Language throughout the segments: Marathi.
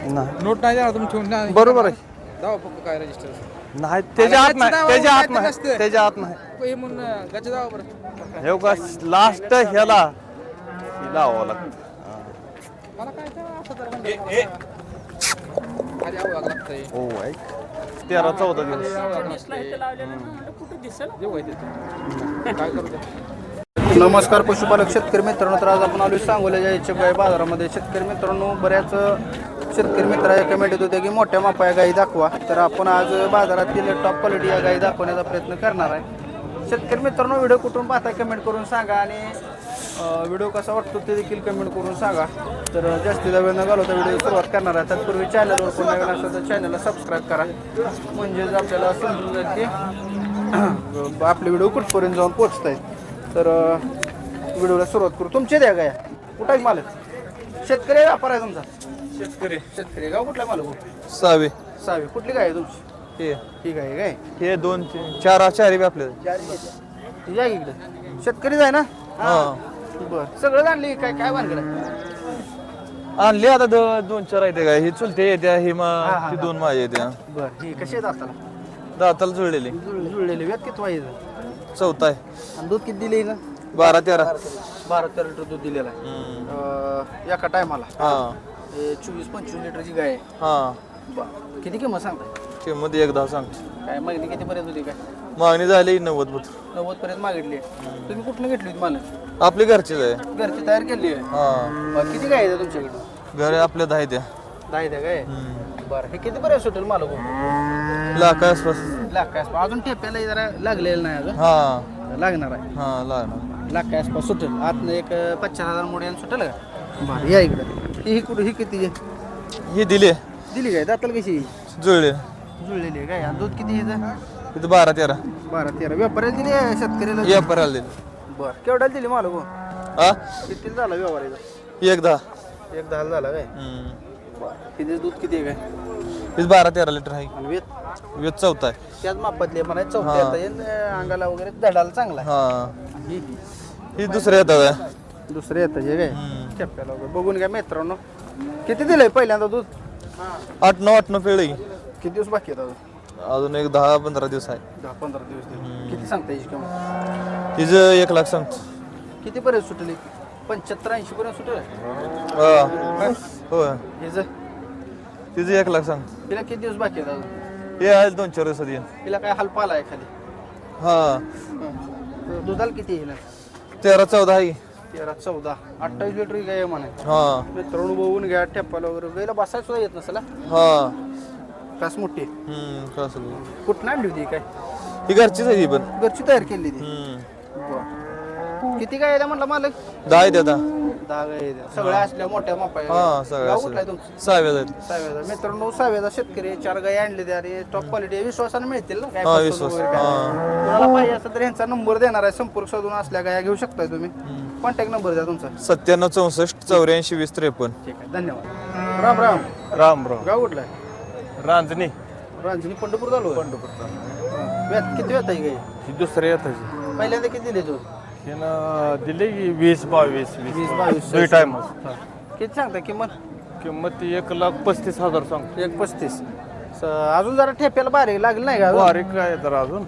नाही. नोट नाही देणार तुम्ही ठेवून ना. बरोबर आहे. जाऊ फक्त काय रजिस्टर नाही त्याच्या हात नाही, त्याचं त्याच्या हात नाव नाही, नसतं. त्याच्या हात नाही. हे म्हणून गच्च जावा बरं. हे का लास्ट ह्याला लावावं लागतं. मला काय ते असं तर म्हणजे खाली यावं लागतंय. हो ऐक 13-14 दिवस. जेव्हा येते काय करू ते. नमस्कार पशुपालक शेतकरी मित्रांनो. तर आज आपण आलो सांगोल्याच्या याच्या गाय बाजारामध्ये. शेतकरी मित्रांनो, बऱ्याच शेतकरी मित्र कमेंट येत होते की मोठ्या मापाया गाई दाखवा. तर आपण आज बाजारातील टॉप क्वालिटी या गाई दाखवण्याचा प्रयत्न करणार आहे. शेतकरी मित्रांनो, व्हिडिओ कुठून पाहता कमेंट करून सांगा आणि व्हिडिओ कसा वाटतो ते देखील कमेंट करून सांगा. तर जास्तीचा वेळ न घालवता व्हिडिओ सुरुवात करणार आहे. तत्पूर्वी चॅनलवर कोण नवीन असेल तर चॅनलला सबस्क्राईब करा, म्हणजेच आपल्याला समजून जाईल की आपले व्हिडिओ कुठपर्यंत जाऊन पोहोचत आहेत. तर व्हिडिओला सुरुवात करू. तुमचे द्या गाया कुठं आहे मालक? शेतकरी व्यापार आहे तुमचा? शेतकरी गाव कुठला मालक? सहावे सावे. कुठली गाय आहे तुमची? हे ठीक आहे काय हे 2-4 आपल्याला. या इकडे. शेतकरीच आहे ना? हा बरं. सगळं आणली काय काय भानगड आहे? आणले आता 2-4 आहेत काय. ही चुलते येत्या ही ती 2 माझ्या येत्या. बरं. ही कशी आहेत आता? दाताला जुळलेली. जुळलेली वेत किती वाईज? चौथा आहे. आणि दूध किती दिले ना? 12-13. 12-13 लिटर दूध दिलेलं आहे एका टायमाला. हा 24-25 लिटरची गाय आहे. हा बरं. किती किंमत सांगताय? किंमत 1-10 सांगतो. काय मागणी कितीपर्यंत होती? काय मागणी झाली 90 बुत. 90 पर्यंत मागितली आहे. तुम्ही कुठनं घेतली होती मला? आपली घरचीच आहे. घरची तयार केली आहे. हा किती गाय आहे तुमच्याकडे? घर आपल्या 10 द्या. 10 द्या काय? बरं. हे किती पर्यंत सुटेल मालक? लाख आसपास. लाख काय आसपास. अजून ठेप्याला जरा लागलेलं नाही अजून. हा लागणार आहे. हा लागणार. लाख काय आसपास सुटेल. आतनं एक 50,000 मोड्यान सुटेल का? बरं. या इकडे. ही कुठे ही किती ही दिली दिली काय? दाताल कशी जुळले. जुळलेली आहे काय? आणि दूध किती हिचं? इथं 12-13. 12-13. व्यापाऱ्याला दिली आहे शेतकऱ्याला? या पराला दिली. बरं. केवढ्याला दिली मालक? हा किती झाला व्यवहाराचा? 1-10. 1-10 झाला काय? किती दूध किती आहे काय? इथं 12-13 लिटर आहे. आणि वेत वेत चौथा आहे. त्याच मापातले म्हणायचं चौथ्या येता येईल. अंगाला वगैरे धडाला चांगला आहे. हा ही ही दुसऱ्या येतात. दुसरे येतं जे काय ठेप्याला वगैरे बघून घ्या मित्रांनो. किती दिलंय पहिल्यांदा दूध? 8-9 पिळी. किती दिवस बाकी आहेत अजून? अजून एक 10-15 दिवस आहे. 10-15 दिवस दिले. किती सांगता याची किंमत? तिचं 1 लाख सांगतो. किती पर्यंत सुटली? 75-80 पर्यंत सुटेल? हा होय. हिचं तिचं 1 लाख सांगतो. तिला किती दिवस बाकी आहेत अजून? हे आहे 2-4 दिवसात येईल. तिला काय हलपा आलाय खाली? हा दुधाला किती येईल? 13-14 आहे. 13-14. 28 लिटर गाय आहे म्हणे. हा मित्रांनो बघून घ्या. ठेप्पाला वगैरे गायला बसायला सुद्धा येत नसेल. हा कास मोठी. कसं कुठं आणली होती काय? ही घरचीच आहे. ही पण घरची तयार केली ती? किती गाय म्हटलं मालक? 10 आहेत आता. 10 गाय आहेत. सगळ्या असल्या मोठ्या मापाय. हा सगळ्या कुठला आहे तुमचं? 6 आहेत. साव्याचा. मित्रांनो साव्याचा शेतकरी 4 गाय आणले ते आणि टॉप क्वालिटी विश्वासाने मिळतील ना? काय हा, फसवणूक विश्वास. वगैरे काय? तुम्हाला पाहिजे असं तर यांचा नंबर देणार आहे. संपर्क साधून असल्या गाया घेऊ शकताय तुम्ही. कॉन्टॅक्ट नंबर द्या तुमचा. 97-64-84-53. ठीक आहे. धन्यवाद. राम राम. राम राम. गाव कुठला आहे? रांजणी. रांजणी पंढरपूर चालू आहे? वेत किती वेत आहे गाय? ही दुसऱ्या येताची. पहिल्यांदा किती दिले तू? हिनं दिली की 20-22. 20-22. दुई टाइम. किती सांगता किंमत? किंमत 1,35,000 सांगतो. 1,35,000. अजून जरा ठेप्याला बारीक लागली नाही का? बारीक काय तर अजून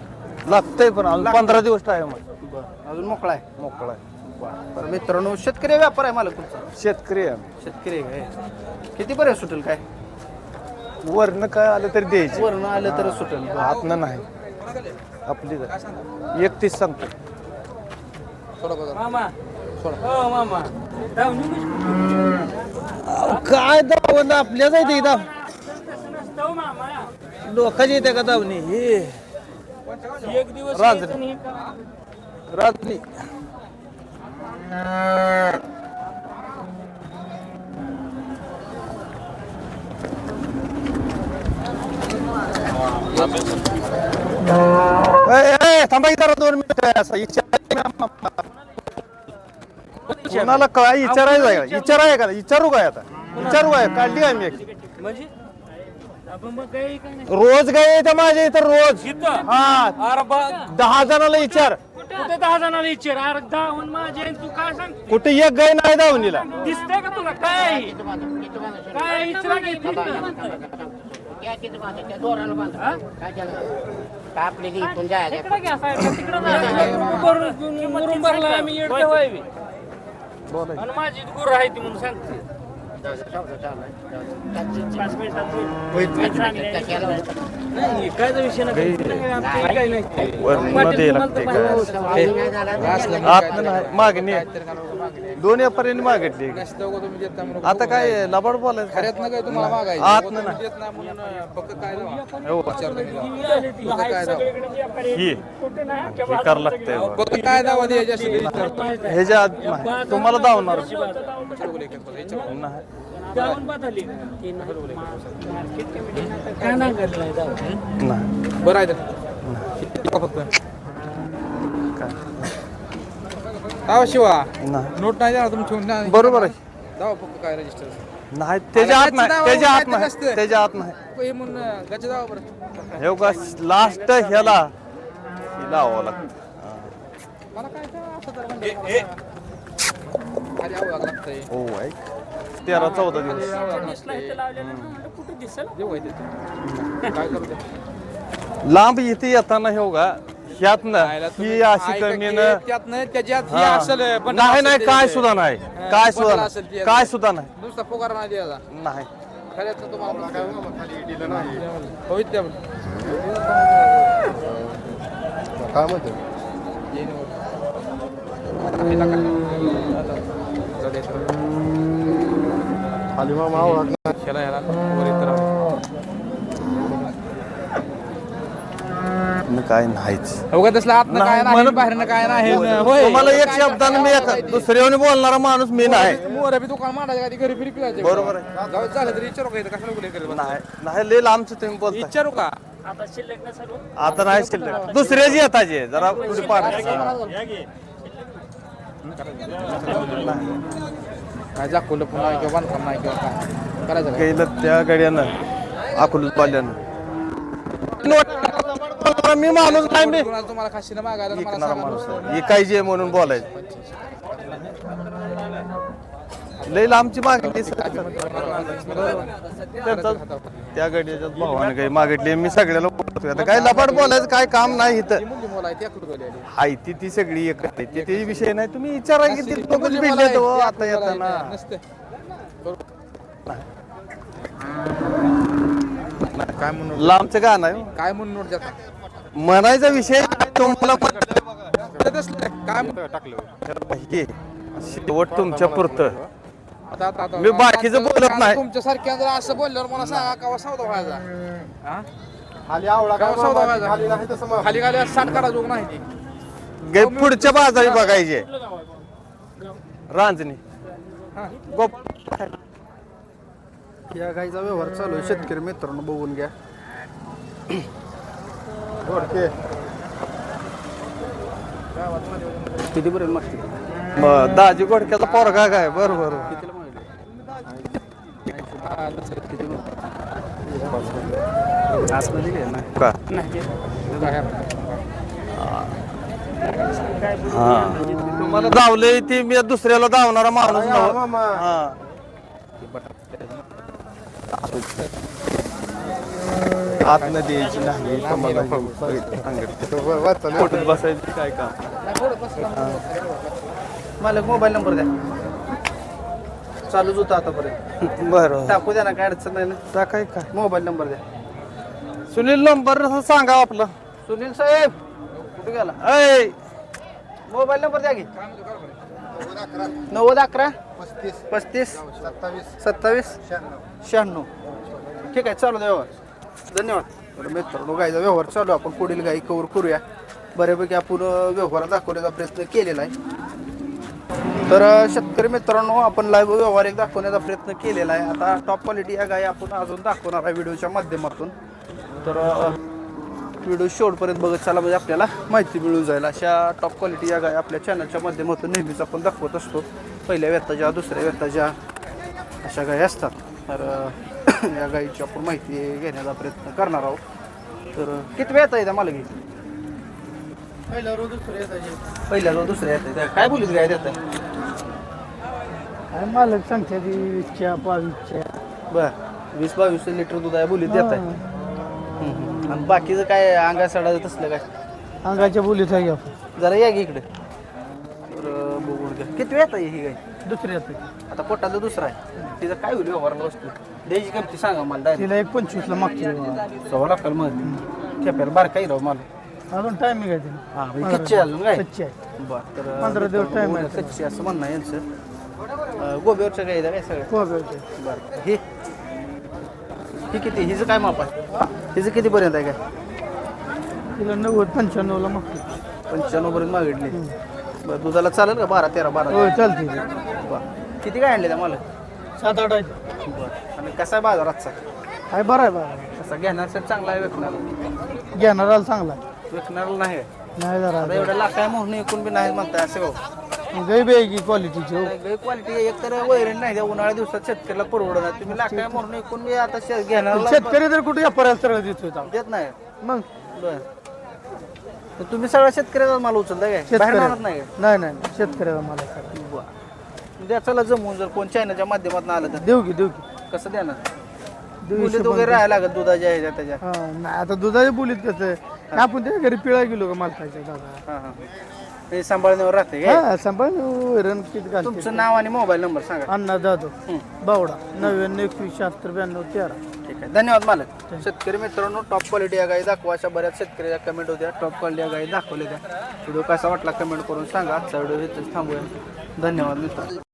लागतंय पण अजून 15 दिवस टाइम आहे. बरं. अजून मोकळा आहे? मोकळा आहे. बरं. मित्रांनो शेतकरी व्यापार आहे मला तुमचा? शेतकरी आहे. शेतकरी आहे काय? किती पर्यंत सुटेल काय? वरनं काय आलं तरी द्यायचं. वरण आलं तर सुटेल. आतनं नाही. आपली 31 सांगतो. काय दावण आपल्याच आहे ते दाव लोकांची येते का दावणी? हे एक दिवस रात्री थांबा इतर 2 मिनिट. कोणाला काय विचारायचं आहे का? विचाराय का? विचारू काय आता? विचारू काय? काढली काय मी? म्हणजे रोज गाय येते माझ्या इथं रोज. हा 10 जणाला विचार. कुठे 10 जणांना विचार अरे 10 माझे आणि तू काय सांग कुठे एक गाय नाही दावणीला दिसतंय का तुला काय काय विचारा की आपली इथून जायचं तिकडे घ्या साहेब तिकडे मुरुम भरला आम्ही येडते व्हावी आणि माझी गुरु आहे ती म्हणून सांगते 5 मिनिटात नाही कायचा विषय नाही काही मध्ये लागते आत नाही मागणी दोन व्यापाऱ्यांनी मागितली तुम्ही देत नाही म्हणून आता काय लबाड बोलायचं खऱ्यात ना काय तुम्हाला मागायचं आत तुम्ही नाही. देत नाही म्हणून फक्त काय हो. ही करावं लागतंय फक्त काय दावा द्यायची असेल तरी विचारतो. ह्याच्या आत नाही. तुम्हाला दावणार नाही जाऊन बदलली काय नाही करलाय नाही बरं आहे तर. फक्त दावा शिवा नाही नोट नाही देणार तुम्ही ठेवून नाही बरोबर आहे दावा फक्त काय रजिस्टर नाही त्याच्या आत नाही त्याच्या आत नाही नसतं. त्याच्या आत नाही हे म्हणून गच्च दावा बरं हे का लास्ट ह्याला लावावं लागतं मला काय तर असं तर म्हणजे खाली यावं लागतंय हो ऐक 13-14 दिवस कुठे दिसेल जेव्हा येते काय करू दे लांब इथे येताना हे का ह्यातनं ही अशी कमीनं त्यातनं त्याच्यात हे हा. असेल पण नाही नाही असेल काय ते. सुद्धा नाही हा, काय बदल सुद्धा असेल नाही ते. काय सुद्धा नाही नुसता पोकार नाही द्यायचा नाही खऱ्यात तुम्हाला होईल त्या काय म्हणते खाली मग मावळा काय नाहीच अवघा तसला आत नाही, काय नाही म्हणून- बाहेरनं काय नाही होय तुम्हाला एक शब्दानं मी दुसऱ्याने बोलणारा माणूस मी नाही मोर बी दुकान मांडायचं कधी घरी फिरी पिलायचं बरोबर आहे. जाऊ झालं तरी विचारू का इथं कशाला बोले करेल नाही नाही लय लांबचं तुम्ही बोलता विचारू का आता शिल्लक ना सर्व आता नाही शिल्लक दुसऱ्याची येताचे जरा थोडी पाठ काय जाकवलं पुन्हा किंवा बांधकाम नाही किंवा काय करायचं काय गेलं त्या गाड्यानं अकोलत पाल्यानं मी माणूस नाही मी कोणाला तुम्हाला खाशीनं मागायला मला विकणारा सांगा माणूस नुसतं. आहे. इकायचे म्हणून बोलायचं लय लांबची मागणी त्या गाडीच्या भावाने काही मागितली मी सगळ्याला बोलतोय आता काय लबाड बोलायचं काय काम नाही इथं मुली मुलं आहे त्या कुठं गेली आली? हाय ती सगळी एक आहे ते विषय नाही तुम्ही विचारा की ते लोकच मुली भिडले मुलं आहे, तो त्या आता कुठं येताना गेली? नसते काय म्हणून लांबचं गाणं आहे हो. काय म्हणून नोट देता म्हणायचा विषय तुम्हाला काय म्हणून टाकलं हे शेवट तुमच्या पुरतं आता आता आता मी बाकीचं बोलत नाही. तुमच्या सारख्या जर असं बोलल्यावर मला सांगा का सौदा व्हायचा हा? खाली आवळा गाव सौदा व्हायचा खाली नाही तसं मग खाली खाली 60 काढा जोग नाही ती गे पुढच्या बाजारी बघायचे रांजणी गोप या गाईचा व्यवहार चालू आहे शेतकरी मित्रांनो बघून घ्या घोडके किती पर्यंत मागते मग दाजी गोडक्याचा पोरगा काय बरोबर कितीला मागले आतमध्ये घे ना का हा तुम्हाला धावले ती मी दुसऱ्याला धावणारा माणूस नव्ह. मामा. हा आतनं द्यायची नाही तुम्हाला फोटोत बसायची काय काम मालक मोबाईल नंबर द्या चालूच होता आतापर्यंत बरं टाकू द्या ना काय अडचण नाही ना त्या काय काय मोबाईल नंबर द्या सुनील नंबर सांगा आपला सुनील साहेब कुठे गेला ऐ मोबाईल नंबर द्या की 9011 35 27 96 ठीक आहे चालू द्या व्यवहार धन्यवाद तर मित्रांनो गाईचा व्यवहार चालू आहे. आपण पुढील गाई कवर करूया बऱ्यापैकी आपण व्यवहार दाखवण्याचा प्रयत्न केलेला आहे तर शेतकरी मित्रांनो आपण लाईव्ह व्यवहार एक दाखवण्याचा प्रयत्न केलेला आहे आता टॉप क्वालिटी या गाई आपण अजून दाखवणार आहे व्हिडिओच्या माध्यमातून तर व्हिडिओ शेवटपर्यंत बघत चला म्हणजे आपल्याला माहिती मिळून जाईल अशा टॉप क्वालिटी या गाय आपल्या चॅनलच्या माध्यमातून नेहमीच आपण दाखवत असतो पहिल्या व्यताच्या दुसऱ्या व्यताच्या अशा गायी असतात तर या गायीची आपण माहिती घेण्याचा प्रयत्न करणार आहोत तर किती व्यता येतात मला घे पहिल्या रोज दुसऱ्या येते काय बोलीत गाय देत काय मालक सांगते ती 20-22 बर 20-22 लिटर दूध आहे बोलीत देत आहे आणि बाकीचं काय अंगा सडाचं तसलं काय अंगाच्या बोलीत आहे आपण जरा या की इकडे बरं बघून घ्या किती वेळ आहे ही गाय दुसरी येते आता पोटाला दुसरा आहे तिचं काय होईल व्यवहाराला वस्तू द्यायची किमती सांगा मला डायरेक्ट तिला 1.25 ला मागते 1.25 लाखाला मग खेप्याला बार काही राहू मला अजून टायमिंग आहे तिला हां कच्ची आहे अजून काय कच्ची आहे बरं तर 15 दिवस time आहे. कच्ची असं म्हणणं आहे यांचं गोब्यावरच्या गाई काय सगळं कोबेवरची. बरं ही किती हिचं काय माप आहे हिचं कितीपर्यंत आहे काय तिला 90-95 ला मागते 95 पर्यंत मागितली बरं दुधाला चालेल का 12-13 होय चालते बरं किती काय आणले त्या मला 7-8 आहे बरं आणि कसा आहे बाजार आजचा काय बरं आहे बरं कसा घेण्यासाठी चांगला आहे विकणार घेणाराला चांगला विकणारा नाही नाही जरा आता एवढ्या लाख आहे म्हणून एकूण बी नाही म्हणताय असं हो गै बेगी क्वालिटीची हो क्वालिटी एक तर वैरण नाही त्या उन्हाळ्या दिवसात शेतकऱ्याला परवडत नाही तुम्ही लाख आहे म्हणून एकूण बी आता घेणार शेतकरी तर कुठे व्यापाऱ्याला सरळ देतोय तो. देत नाही मग बर तर तुम्ही सगळ्या शेतकऱ्याचा माल उचलताय काय बाहेर आणत नाही नाही नाही शेतकऱ्याला मला सर बरं द्या चला जमवून जर कोण चायनाच्या माध्यमातून आलं तर देऊ की कसं देणार देऊ मुलीत वगैरे राहायला लागत दुधाच्या ह्याच्या त्याच्या हा नाही आता दुधाच्या बोलीत कसं आहे आपण त्या घरी पिळा गेलो का मालकाच्या दादा हां हां हे सांभाळण्यावर राहते काय हा सांभाळ वैरण किती घालते तुमचं नाव आणि मोबाईल नंबर सांगा अण्णा जाधव बावडा 99-21-76-92-13 ठीक आहे धन्यवाद मालक शेतकरी मित्रांनो टॉप क्वालिटी या गाई दाखवा अशा बऱ्याच शेतकऱ्याच्या कमेंट होत्या टॉप क्वालिटी या गाई दाखवल्या त्या व्हिडिओ कसा वाटला कमेंट करून सांगा आजचा व्हिडिओ इथेच थांबूया धन्यवाद मित्रांनो